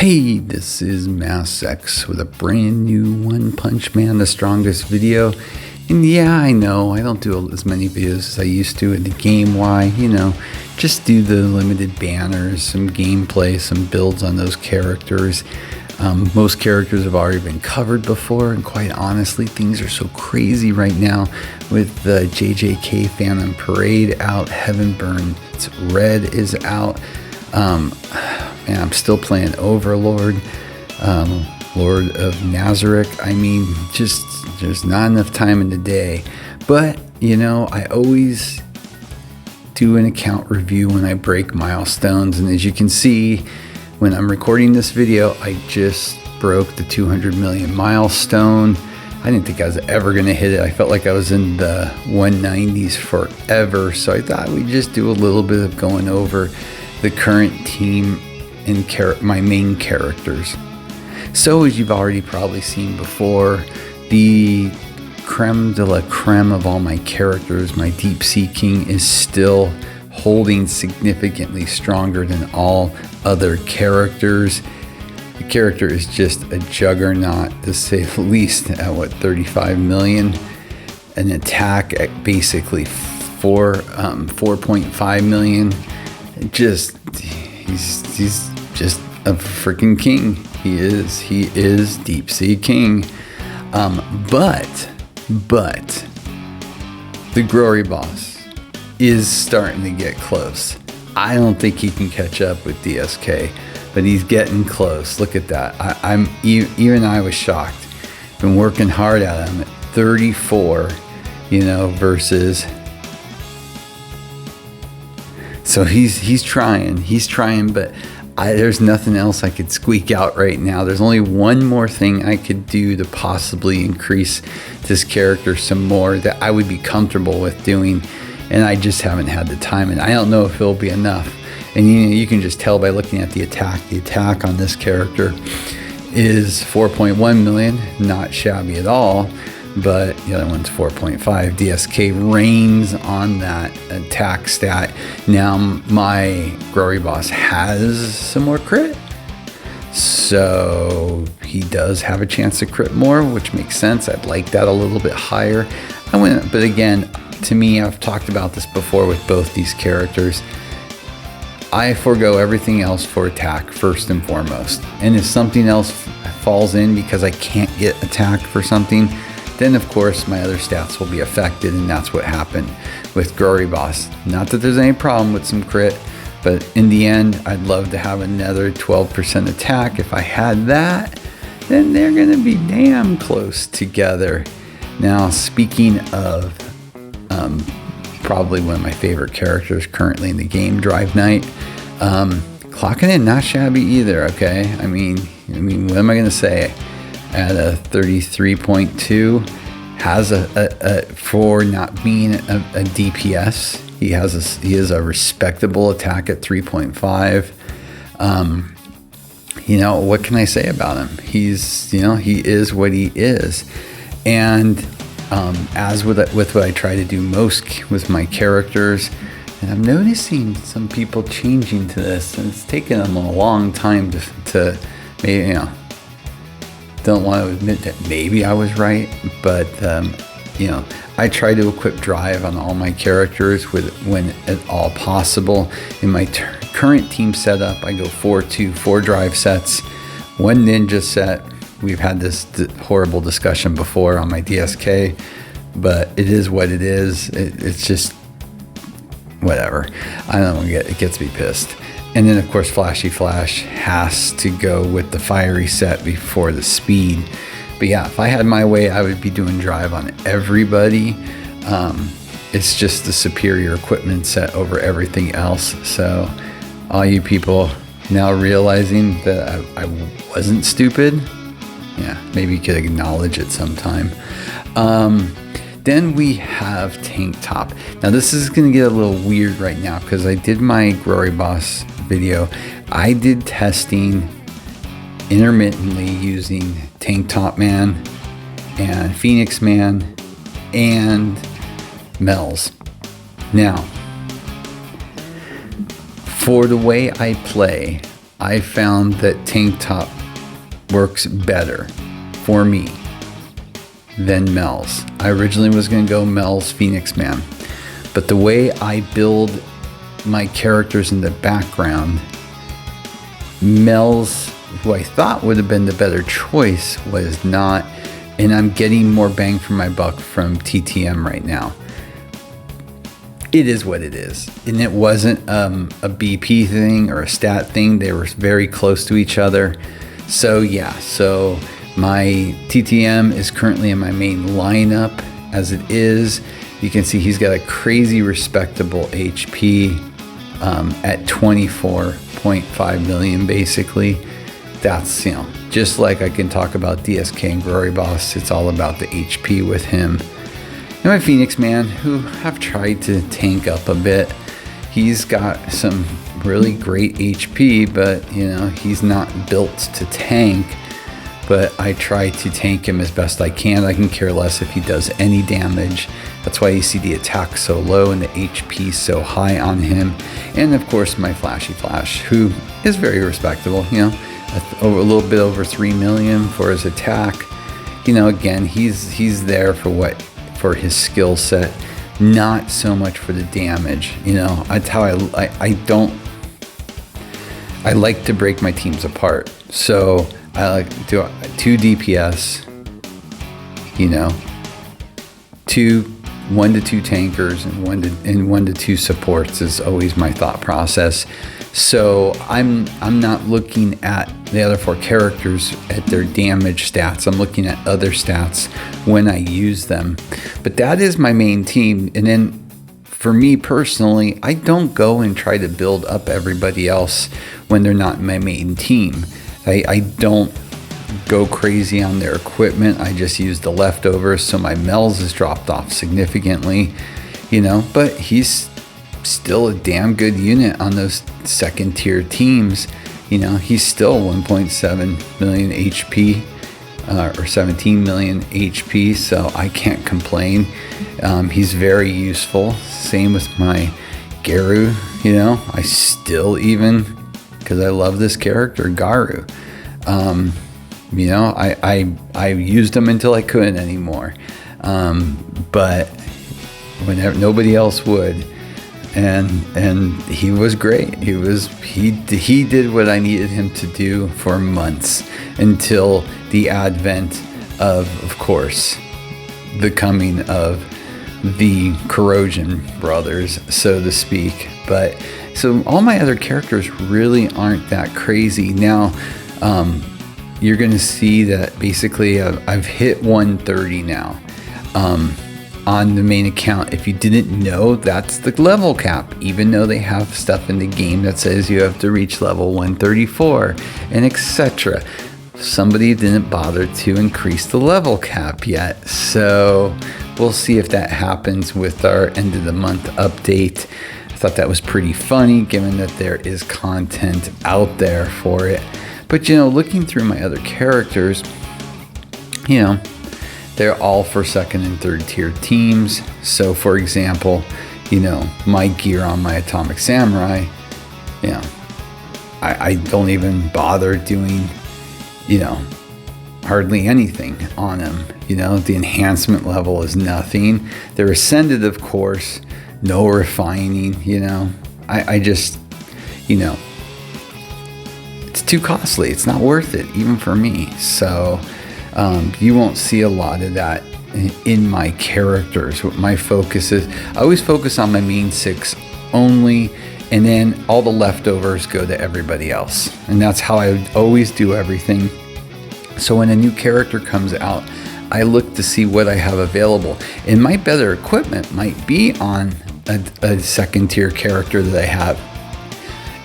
Hey, this is Mass X with a brand new One Punch Man the Strongest video. And yeah, I know I don't do as many videos as I used to in the game. Why? Just do the limited banners, some gameplay, some builds on those characters. Most characters have already been covered before, and quite honestly, things are so crazy right now with the JJK Phantom Parade out, Heavenburn Red is out. And I'm still playing Overlord, Lord of Nazarick. I mean, just there's not enough time in the day. But, I always do an account review when I break milestones. And as you can see, when I'm recording this video, I just broke the 200 million milestone. I didn't think I was ever going to hit it. I felt like I was in the 190s forever. So I thought we'd just do a little bit of going over the current team and my main characters. So as you've already probably seen before, the creme de la creme of all my characters, my Deep Sea King, is still holding significantly stronger than all other characters. The character is just a juggernaut, to say the least, at 35 million. An attack at basically 4.5 million. He's just a freaking king. He is Deep Sea King. But the Glory Boss is starting to get close. I don't think he can catch up with DSK, but he's getting close. Look at that. Even I was shocked. Been working hard at him at 34, versus. So he's trying, but there's nothing else I could squeak out right now. There's only one more thing I could do to possibly increase this character some more that I would be comfortable with doing, and I just haven't had the time, and I don't know if it'll be enough. And you can just tell by looking at the attack. The attack on this character is 4.1 million, not shabby at all. But the other one's 4.5. DSK reigns on that attack stat. Now my Glory Boss has some more crit, so he does have a chance to crit more, which makes sense. I'd like that a little bit higher. But again, to me, I've talked about this before with both these characters. I forego everything else for attack first and foremost. And if something else falls in because I can't get attack for something, then of course my other stats will be affected, and that's what happened with Glory Boss. Not that there's any problem with some crit, but in the end, I'd love to have another 12% attack. If I had that, then they're gonna be damn close together. Now, speaking of probably one of my favorite characters currently in the game, Drive Knight, clocking in not shabby either. Okay, I mean, what am I gonna say? At a 33.2, has for not being a DPS, he is a respectable attack at 3.5. What can I say about him? He is what he is. And as with what I try to do most with my characters, and I'm noticing some people changing to this, and it's taken them a long time to maybe, don't want to admit that maybe I was right, but I try to equip drive on all my characters when at all possible. In my current team setup, I go 4 drive sets, 1 ninja set. We've had this horrible discussion before on my DSK, but it is what it is. It's just whatever. I don't know, it gets me pissed. And then, of course, Flashy Flash has to go with the fiery set before the speed. But yeah, if I had my way, I would be doing drive on everybody. It's just the superior equipment set over everything else. So all you people now realizing that I wasn't stupid, yeah, maybe you could acknowledge it sometime. Then we have Tank Top. Now this is going to get a little weird right now because I did my Glory Boss video. I did testing intermittently using Tank Top Man and Phoenix Man and Mel's. Now, for the way I play, I found that tank top works better for me than Mel's. I originally was going to go Mel's Phoenix Man, but the way I build my characters in the background, Mel's, who I thought would have been the better choice, was not, and I'm getting more bang for my buck from TTM right now. It is what it is, and it wasn't a BP thing or a stat thing. They were very close to each other. So yeah, so my TTM is currently in my main lineup as it is. You can see he's got a crazy respectable HP at 24.5 million basically. That's, you know, just like I can talk about DSK and Glory Boss, it's all about the HP with him. And my Phoenix Man, who I've tried to tank up a bit, he's got some really great HP, but you know, he's not built to tank. But I try to tank him as best I can. I can care less if he does any damage. That's why you see the attack so low and the HP so high on him. And of course, my Flashy Flash, who is very respectable, you know, a little bit over 3 million for his attack. You know, again, he's there for his skill set, not so much for the damage. You know, that's how I like to break my teams apart. So I like to do 2 DPS, you know, 1 to 2 tankers and 1 to 2 supports is always my thought process. So I'm not looking at the other 4 characters at their damage stats. I'm looking at other stats when I use them. But that is my main team. And then for me personally, I don't go and try to build up everybody else when they're not my main team. I don't go crazy on their equipment. I just use the leftovers. So my Mel's has dropped off significantly, you know, but he's still a damn good unit on those second tier teams. You know, he's still 1.7 million HP or 17 million HP, so I can't complain. He's very useful. Same with my Garu, you know, I still, even because I love this character, Garu. You know, I used him until I couldn't anymore. But whenever nobody else would. And he was great. He did what I needed him to do for months until the advent of course, the coming of the Corrosion brothers, so to speak. But so all my other characters really aren't that crazy. Now, you're going to see that basically I've hit 130 now. On the main account. If you didn't know, that's the level cap, even though they have stuff in the game that says you have to reach level 134 and etc. Somebody didn't bother to increase the level cap yet, so we'll see if that happens with our end of the month update. I thought that was pretty funny given that there is content out there for it. But you know, looking through my other characters, you know, they're all for second and third tier teams. So for example, you know, my gear on my Atomic Samurai, you know, I don't even bother doing, you know, hardly anything on him. You know, the enhancement level is nothing. They're ascended, of course, no refining, you know. I just, you know, it's too costly. It's not worth it, even for me. So you won't see a lot of that in my characters. What my focus is, I always focus on my main 6 only, and then all the leftovers go to everybody else. And that's how I always do everything. So when a new character comes out, I look to see what I have available. And my better equipment might be on a second tier character that I have.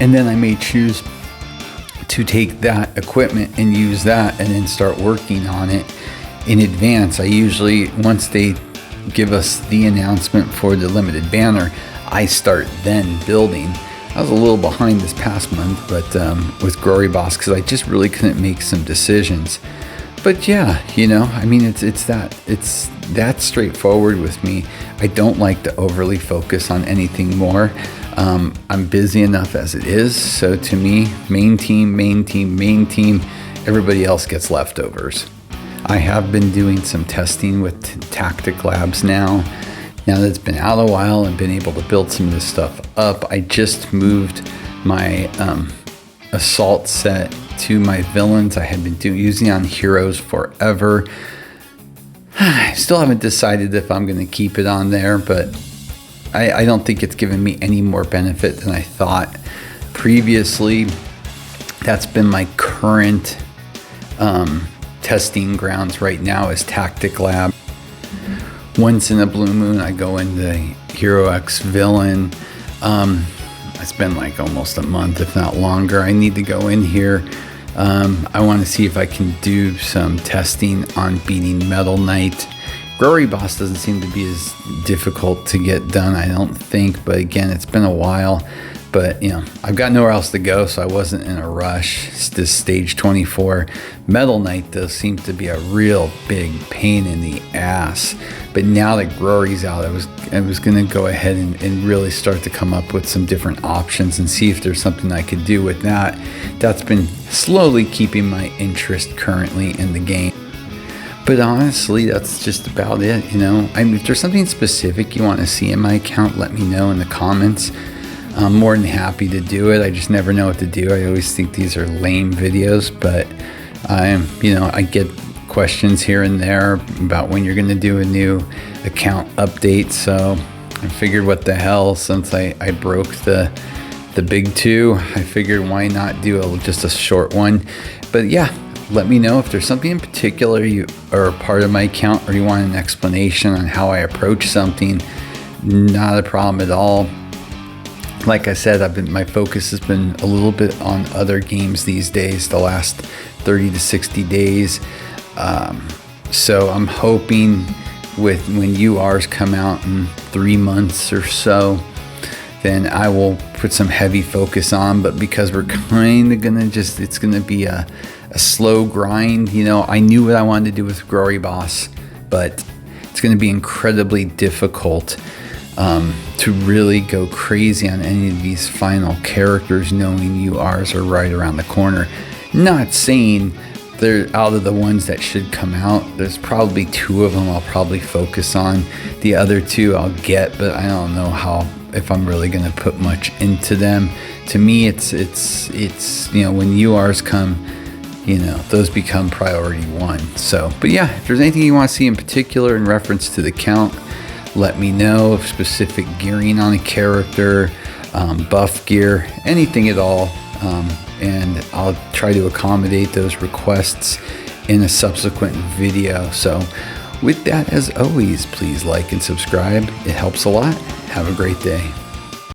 And then I may choose to take that equipment and use that and then start working on it in advance. I usually, once they give us the announcement for the limited banner, I start then building. I was a little behind this past month, but with Glory Boss, because I just really couldn't make some decisions. But yeah, you know, I mean, it's that straightforward with me. I don't like to overly focus on anything more. I'm busy enough as it is. So to me, main team, main team, main team, everybody else gets leftovers. I have been doing some testing with Tactic Labs now that it's been out a while and been able to build some of this stuff up. I just moved my assault set to my villains. I had been using on heroes forever. I still haven't decided if I'm going to keep it on there, but I don't think it's given me any more benefit than I thought previously. That's been my current testing grounds right now is Tactic Lab. Once in a blue moon, I go into Hero X Villain. It's been like almost a month, if not longer. I need to go in here. I want to see if I can do some testing on beating Metal Knight. Glory Boss doesn't seem to be as difficult to get done, I don't think. But again, it's been a while. But, you know, I've got nowhere else to go, so I wasn't in a rush. It's this stage 24. Metal Knight, though, seems to be a real big pain in the ass. But now that Glory's out, I was going to go ahead and really start to come up with some different options and see if there's something I could do with that. That's been slowly keeping my interest currently in the game. But honestly, that's just about it, you know. I mean, if there's something specific you want to see in my account, let me know in the comments. I'm more than happy to do it. I just never know what to do. I always think these are lame videos, but I get questions here and there about when you're going to do a new account update. So I figured, what the hell, since I broke the big two, I figured why not do just a short one. But yeah, let me know if there's something in particular you are a part of my account or you want an explanation on how I approach something. Not a problem at all. Like I said, my focus has been a little bit on other games these days, the last 30 to 60 days. So I'm hoping when URs come out in 3 months or so, then I will put some heavy focus on. But because we're kind of gonna it's gonna be a slow grind. You know, I knew what I wanted to do with Glory Boss, but it's gonna be incredibly difficult to really go crazy on any of these final characters, knowing URs are right around the corner. Not saying they're out of the ones that should come out. There's probably 2 of them I'll probably focus on. The other 2 I'll get, but I don't know if I'm really going to put much into them. To me, it's you know, when URs come, you know, those become priority 1. So, but yeah, if there's anything you want to see in particular in reference to the count, let me know. If specific gearing on a character, buff gear, anything at all, and I'll try to accommodate those requests in a subsequent video. So with that, as always, please like and subscribe. It helps a lot. Have a great day.